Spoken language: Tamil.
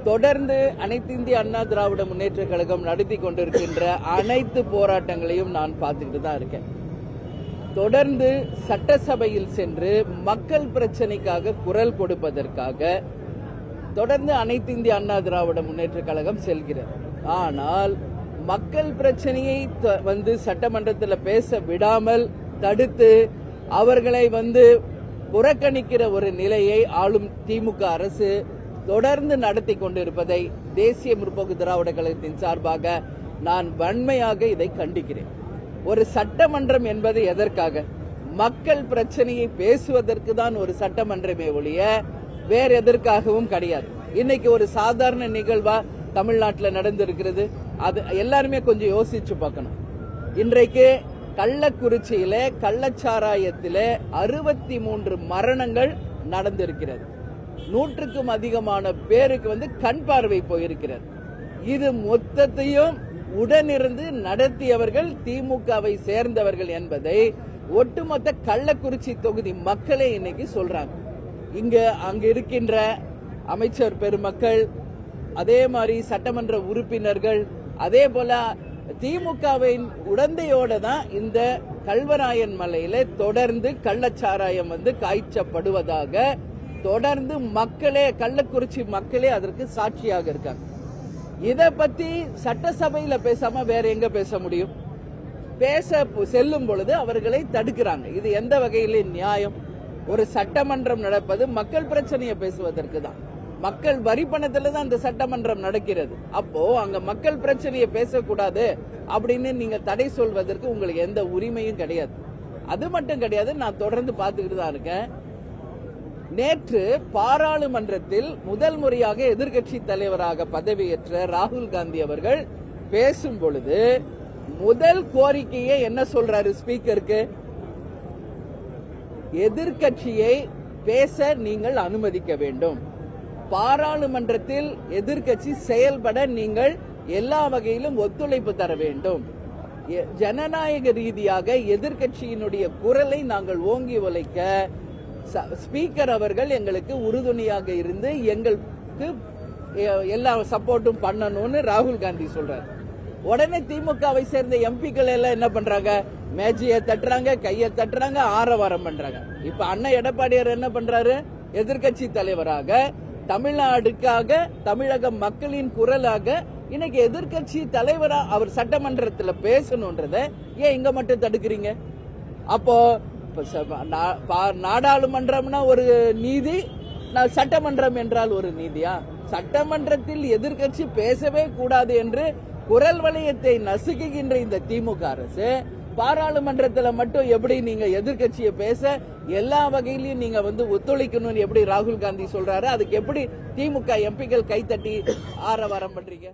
தொடர்ந்து அனைத்து இந்திய அண்ணா திராவிட முன்னேற்ற கழகம் நடத்தி கொண்டிருக்கின்ற அனைத்து போராட்டங்களையும் நான் பார்த்துக்கிட்டு தான் இருக்கேன். தொடர்ந்து சட்டசபையில் சென்று மக்கள் பிரச்சனைக்காக குரல் கொடுப்பதற்காக தொடர்ந்து அனைத்து இந்திய அண்ணா திராவிட முன்னேற்ற கழகம் செல்கிறது. ஆனால் மக்கள் பிரச்சனையை சட்டமன்றத்தில் பேச விடாமல் தடுத்து அவர்களை புறக்கணிக்கிற ஒரு நிலையை ஆளும் திமுக அரசு தொடர்ந்து நடத்தி கொண்டிருப்பதை தேசிய முற்போக்கு திராவிட கழகத்தின் சார்பாக நான் வன்மையாக இதை கண்டிக்கிறேன். ஒரு சட்டமன்றம் என்பது எதற்காக? மக்கள் பிரச்சனையை பேசுவதற்கு தான் ஒரு சட்டமன்றமே ஒழிய வேற எதற்காகவும் கிடையாது. இன்னைக்கு ஒரு சாதாரண நிகழ்வா தமிழ்நாட்டில் நடந்திருக்கிறது. அது எல்லாருமே கொஞ்சம் யோசிச்சு பார்க்கணும். இன்றைக்கு கள்ளக்குறிச்சியில கள்ளச்சாராயத்தில 63 மரணங்கள் நடந்திருக்கிறது. 100க்கும் அதிகமான பேருக்கு கண் பார்வை போயிருக்கிறது. இது மொத்தத்தையும் உடனிருந்து நடத்தியவர்கள் திமுகவை சேர்ந்தவர்கள் என்பதை ஒட்டுமொத்த கள்ளக்குறிச்சி தொகுதி மக்களே இன்னைக்கு சொல்றாங்க. அங்க இருக்கின்ற அமைச்சர் பெருமக்கள், அதே மாதிரி சட்டமன்ற உறுப்பினர்கள், அதே போல திமுகவின் உடந்தையோட தான் இந்த கல்வராயன் மலையில தொடர்ந்து கள்ளச்சாராயம் காய்ச்சப்படுவதாக தொடர்ந்து மக்களே, கள்ளக்குறிச்சி மக்களே அதற்கு சாட்சியாக இருக்காங்க. இத பத்தி சட்டசபையில பேசாம வேற எங்க பேச முடியும்? பேச செல்லும் பொழுது அவர்களை தடுக்கிறாங்க. இது எந்த வகையில நியாயம்? ஒரு சட்டமன்றம் நடப்பது மக்கள் பிரச்சனையை பேசுவதற்கு தான். மக்கள் வரி பணத்துல தான் அந்த சட்டமன்றம் நடக்கிறது. அப்போ அங்க மக்கள் பிரச்சனையை பேசக்கூடாது அப்படின்னு நீங்க தடை சொல்வதற்கு உங்களுக்கு எந்த உரிமையும் கிடையாது. அது மட்டும் கிடையாது, நான் தொடர்ந்து பார்த்துக்கிட்டு தான் இருக்கேன். நேற்று பாராளுமன்றத்தில் முதல் முறையாக எதிர்க்கட்சி தலைவராக பதவியேற்ற ராகுல் காந்தி அவர்கள் பேசும் பொழுது முதல் கோரிக்கையை என்ன சொல்றாரு ஸ்பீக்கருக்கு? எதிர்க்கட்சியை பேச நீங்கள் அனுமதிக்க வேண்டும். பாராளுமன்றத்தில் எதிர்க்கட்சி செயல்பட நீங்கள் எல்லா வகையிலும் ஒத்துழைப்பு தர வேண்டும். ஜனநாயக ரீதியாக எதிர்க்கட்சியினுடைய குரலை நாங்கள் ஓங்கி உழைக்க ஸ்பீக்கர் அவர்கள் எங்களுக்கு உறுதுணையாக இருந்து எங்களுக்கு எல்லா சப்போர்ட்டும் பண்ணணும்னு ராகுல் காந்தி சொல்றாரு. உடனே திமுகவை சேர்ந்த எம்பிக்கள் எல்லாம் என்ன பண்றாங்க? மேஜையை தட்டுறாங்க, கையை தட்டுறாங்க, ஆரவாரம் பண்றாங்க. இப்ப அண்ணன் எடப்பாடியார் என்ன பண்றாரு? எதிர்க்கட்சி தலைவராக தமிழ்நாடுக்காக, தமிழக மக்களின் குரலாக இன்னைக்கு எதிர்க்கட்சி தலைவரா அவர் சட்டமன்றத்தில் பேசணும்ன்றத ஏன் இங்க மட்டும் தடுக்கிறீங்க? அப்போ நாடாளுமன்றம்னா ஒரு நீதி, சட்டமன்றம் என்றால் ஒரு நீதியா? சட்டமன்றத்தில் எதிர்க்கட்சி பேசவே கூடாது என்று குரல் வளையத்தை நசுக்குகின்ற இந்த திமுக அரசு பாராளுமன்றத்தில் மட்டும் எப்படி நீங்க எதிர்க்கட்சியை பேச எல்லா வகையிலையும் நீங்க ஒத்துழைக்கணும்னு எப்படி ராகுல் காந்தி சொல்றாரு? அதுக்கு எப்படி திமுக எம்பிக்கள் கைத்தட்டி ஆரவாரம் பண்றீங்க?